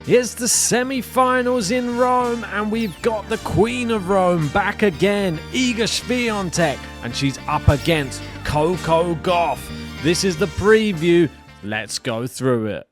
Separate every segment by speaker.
Speaker 1: It's the semi-finals in Rome, and we've got the Queen of Rome back again, Iga Swiatek, and she's up against Coco Gauff. This is the preview. Let's go through it.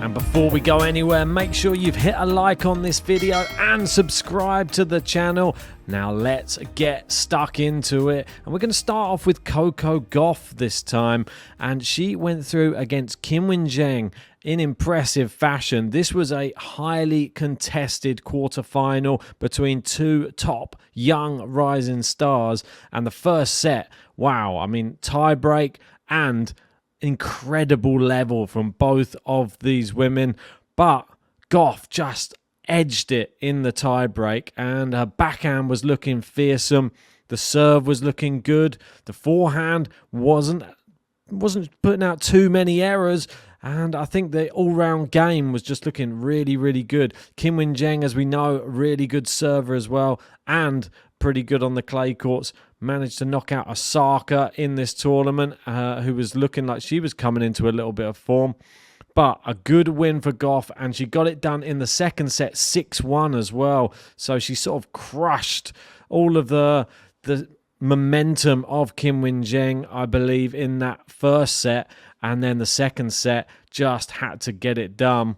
Speaker 1: And before we go anywhere, make sure you've hit a like on this video and subscribe to the channel. Now let's get stuck into it. And we're going to start off with Coco Gauff this time. And she went through against Kim Win-Jeng in impressive fashion. This was a highly contested quarterfinal between two top young rising stars. And the first set, wow, I mean, tie break and incredible level from both of these women, but Gauff just edged it in the tiebreak, and her backhand was looking fearsome. The serve was looking good. The forehand wasn't putting out too many errors, and I think the all-round game was just looking really, really good. Kim Win-Jeng, as we know, really good server as well, and pretty good on the clay courts. Managed to knock out Osaka in this tournament, who was looking like she was coming into a little bit of form. But a good win for Gauff, and she got it done in the second set, 6-1 as well. So she sort of crushed all of the momentum of Kim Win-Jeng, I believe, in that first set. And then the second set just had to get it done.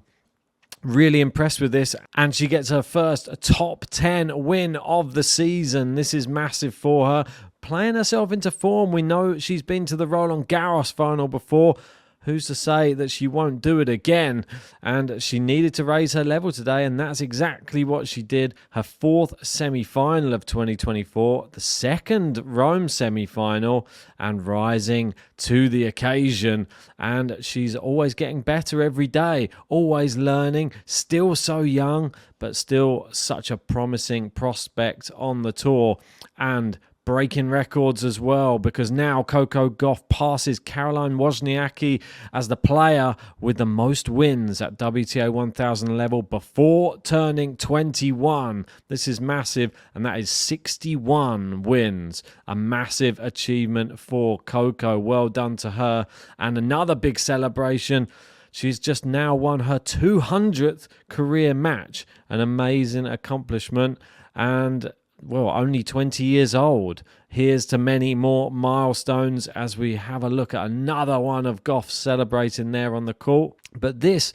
Speaker 1: Really impressed with this, and she gets her first top 10 win of the season. This is massive for her. Playing herself into form. We know she's been to the Roland Garros final before. Who's to say that she won't do it again? And she needed to raise her level today, and that's exactly what she did. Her fourth semi-final of 2024, the second Rome semi-final, and rising to the occasion. And she's always getting better every day, always learning, still so young, but still such a promising prospect on the tour. And breaking records as well, because now Coco Gauff passes Caroline Wozniacki as the player with the most wins at WTA 1000 level before turning 21. This is massive, and that is 61 wins. A massive achievement for Coco. Well done to her. And another big celebration. She's just now won her 200th career match. An amazing accomplishment. And well, only 20 years old. Here's to many more milestones as we have a look at another one of Gauff celebrating there on the court. But this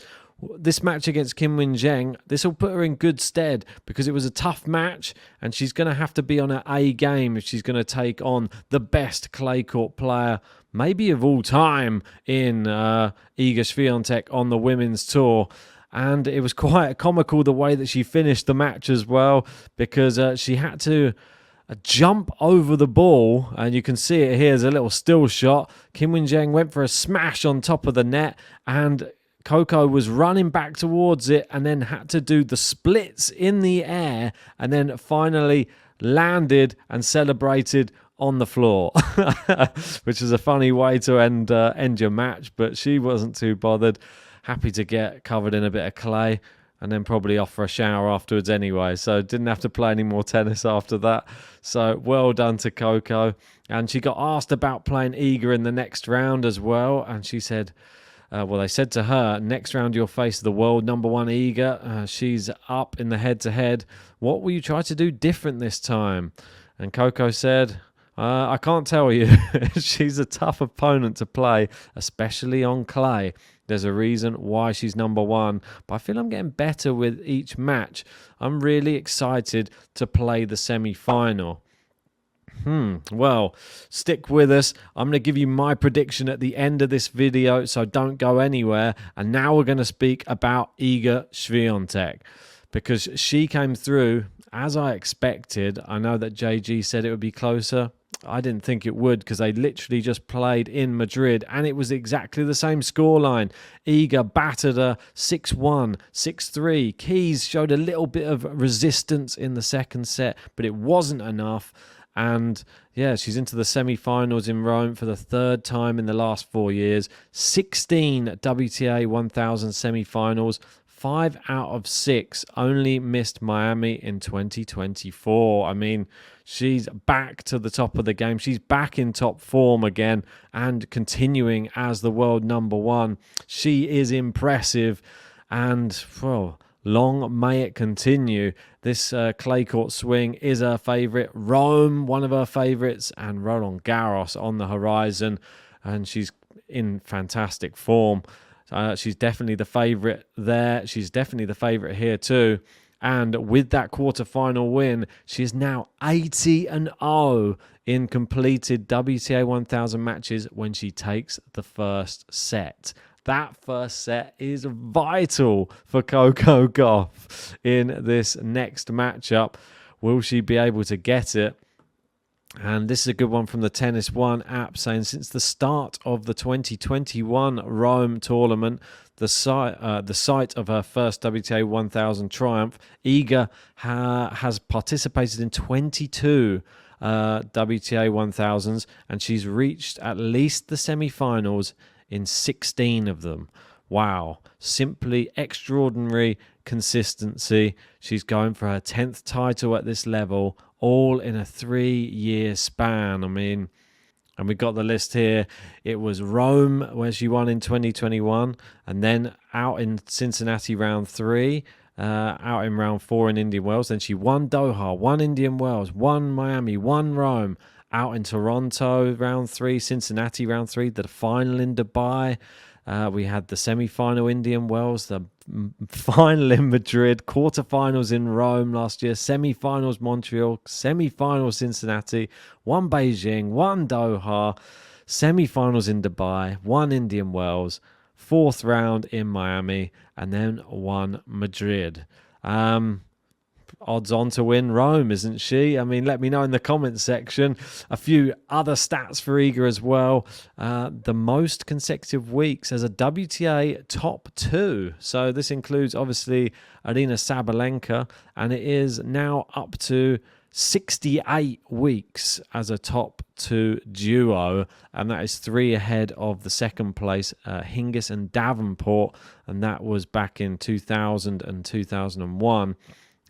Speaker 1: match against Kim Win-Jeng, this will put her in good stead, because it was a tough match, and she's going to have to be on her A game if she's going to take on the best clay court player, maybe of all time, in Iga Swiatek on the women's tour. And it was quite comical the way that she finished the match as well, because she had to jump over the ball, and you can see it here as a little still shot. Kim Win-Jeng went for a smash on top of the net, and Coco was running back towards it and then had to do the splits in the air, and then finally landed and celebrated on the floor, which is a funny way to end your match, but she wasn't too bothered. Happy to get covered in a bit of clay and then probably off for a shower afterwards anyway. So didn't have to play any more tennis after that. So well done to Coco. And she got asked about playing Iga in the next round as well. And she said, they said to her, next round you'll face the world number one Iga. She's up in the head-to-head. What will you try to do different this time? And Coco said, I can't tell you. She's a tough opponent to play, especially on clay. There's a reason why she's number one, but I feel I'm getting better with each match. I'm really excited to play the semi-final. Well, stick with us. I'm going to give you my prediction at the end of this video, so don't go anywhere. And now we're going to speak about Iga Swiatek, because she came through as I expected. I know that JG said it would be closer. I didn't think it would, because they literally just played in Madrid and it was exactly the same scoreline. Iga battered her 6-1, 6-3. Keys showed a little bit of resistance in the second set, but it wasn't enough. And yeah, she's into the semi-finals in Rome for the third time in the last 4 years. 16 WTA 1000 semi-finals, 5 out of 6, only missed Miami in 2024. I mean, she's back to the top of the game. She's back in top form again and continuing as the world number 1. She is impressive and, well, long may it continue. This clay court swing is her favourite. Rome, one of her favourites, and Roland Garros on the horizon. And she's in fantastic form. She's definitely the favourite there. She's definitely the favourite here too. And with that quarterfinal win, she is now 80-0 in completed WTA 1000 matches when she takes the first set. That first set is vital for Coco Gauff in this next matchup. Will she be able to get it? And this is a good one from the Tennis One app saying, since the start of the 2021 Rome tournament, the site of her first WTA 1000 triumph, Iga has participated in 22 WTA 1000s, and she's reached at least the semi-finals in 16 of them. Wow, simply extraordinary consistency. She's going for her 10th title at this level, all in a 3-year span. I mean, and we got the list here. It was Rome, where she won in 2021, and then out in Cincinnati round 3, out in round 4 in Indian Wells. Then she won Doha, won Indian Wells, won Miami, won Rome, out in Toronto round 3, Cincinnati round 3, the final in Dubai. We had the semi-final Indian Wells, the final in Madrid, quarterfinals in Rome last year, semi-finals Montreal, semi-finals Cincinnati, one Beijing, one Doha, semi-finals in Dubai, one Indian Wells, 4th round in Miami, and then one Madrid. Odds on to win Rome, isn't she? I mean, let me know in the comments section. A few other stats for Iga as well. The most consecutive weeks as a WTA top 2. So this includes, obviously, Arina Sabalenka, and it is now up to 68 weeks as a top 2 duo, and that is 3 ahead of the second place, Hingis and Davenport, and that was back in 2000 and 2001.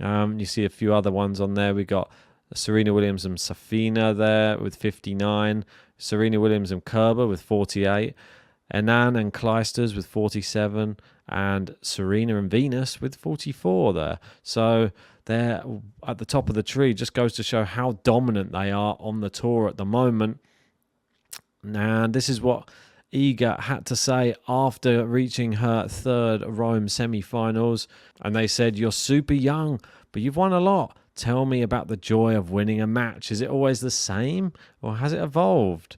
Speaker 1: You see a few other ones on there. We got Serena Williams and Safina there with 59. Serena Williams and Kerber with 48. Anand and Clijsters with 47. And Serena and Venus with 44 there. So they're at the top of the tree. Just goes to show how dominant they are on the tour at the moment. And this is what Iga had to say after reaching her 3rd Rome semi-finals, and they said, "You're super young, but you've won a lot. Tell me about the joy of winning a match. Is it always the same, or has it evolved?"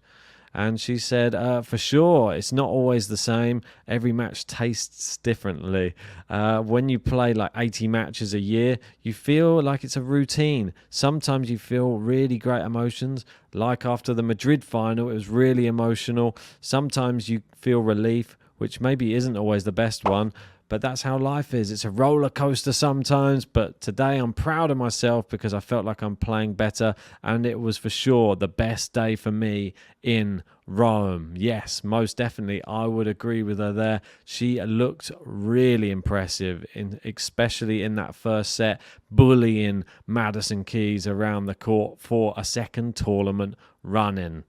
Speaker 1: And she said, for sure, it's not always the same. Every match tastes differently. When you play like 80 matches a year, you feel like it's a routine. Sometimes you feel really great emotions. Like after the Madrid final, it was really emotional. Sometimes you feel relief, which maybe isn't always the best one. But that's how life is. It's a roller coaster sometimes, but today I'm proud of myself because I felt like I'm playing better, and it was for sure the best day for me in Rome. Yes, most definitely, I would agree with her there. She looked really impressive, especially in that first set, bullying Madison Keys around the court for a second tournament run-in.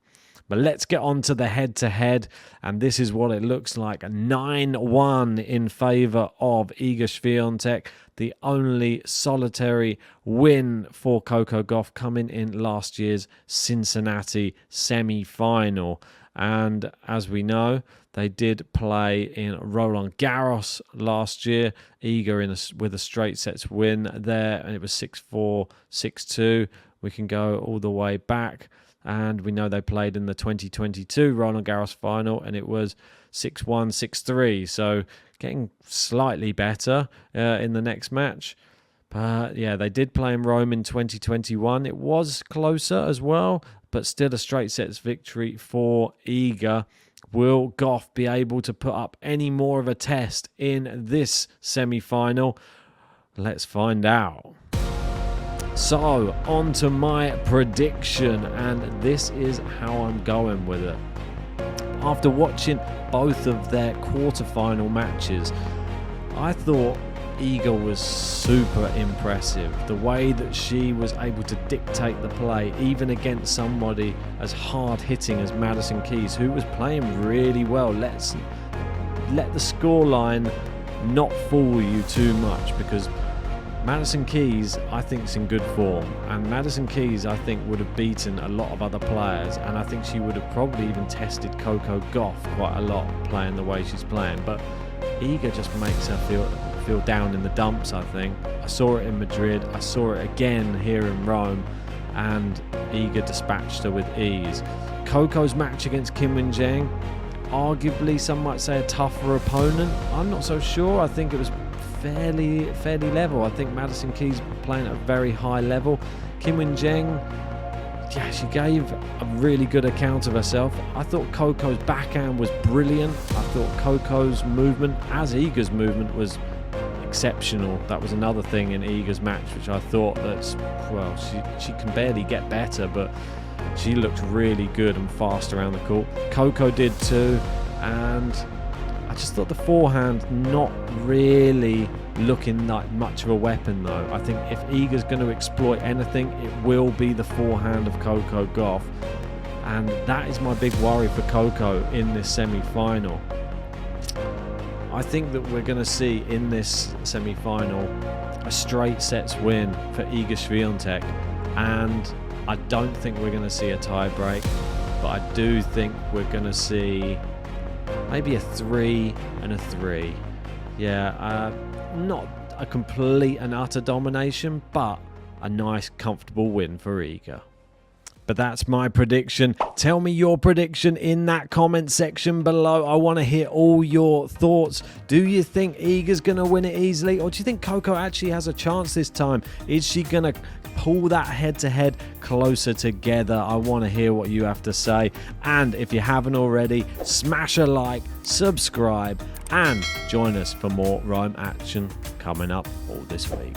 Speaker 1: But let's get on to the head-to-head, and this is what it looks like. 9-1 in favour of Iga Swiatek, the only solitary win for Coco Gauff coming in last year's Cincinnati semi-final. And as we know, they did play in Roland Garros last year. Iga with a straight sets win there, and it was 6-4, 6-2. We can go all the way back. And we know they played in the 2022 Roland Garros final, and it was 6-1, 6-3. So getting slightly better in the next match. But yeah, they did play in Rome in 2021. It was closer as well, but still a straight sets victory for Iga. Will Gauff be able to put up any more of a test in this semi-final? Let's find out. So, on to my prediction, and this is how I'm going with it. After watching both of their quarterfinal matches, I thought Iga was super impressive. The way that she was able to dictate the play, even against somebody as hard-hitting as Madison Keys, who was playing really well. Let the scoreline not fool you too much, because Madison Keys, I think, is in good form, and Madison Keys, I think, would have beaten a lot of other players, and I think she would have probably even tested Coco Gauff quite a lot playing the way she's playing. But Iga just makes her feel down in the dumps, I think. I saw it in Madrid, I saw it again here in Rome, and Iga dispatched her with ease. Coco's match against Kim Win-Jeng, arguably some might say a tougher opponent. I'm not so sure. I think it was fairly level. I think Madison Keys playing at a very high level. Kim Win-Jeng, yeah, she gave a really good account of herself. I thought Coco's backhand was brilliant. I thought Coco's movement, as Iga's movement, was exceptional. That was another thing in Iga's match, which I thought that's, well, she can barely get better, but she looked really good and fast around the court. Coco did too, and I just thought the forehand not really looking like much of a weapon though. I think if Iga's going to exploit anything, it will be the forehand of Coco Gauff, and that is my big worry for Coco in this semi-final. I think that we're going to see in this semi-final a straight sets win for Iga Swiatek, and I don't think we're going to see a tie break, but I do think we're going to see maybe a 3 and a 3. Yeah, not a complete and utter domination, but a nice, comfortable win for Iga. But that's my prediction. Tell me your prediction in that comment section below. I want to hear all your thoughts. Do you think Iga's going to win it easily, or do you think Coco actually has a chance this time? Is she going to pull that head-to-head closer together? I want to hear what you have to say. And if you haven't already, smash a like, subscribe, and join us for more Rome action coming up all this week.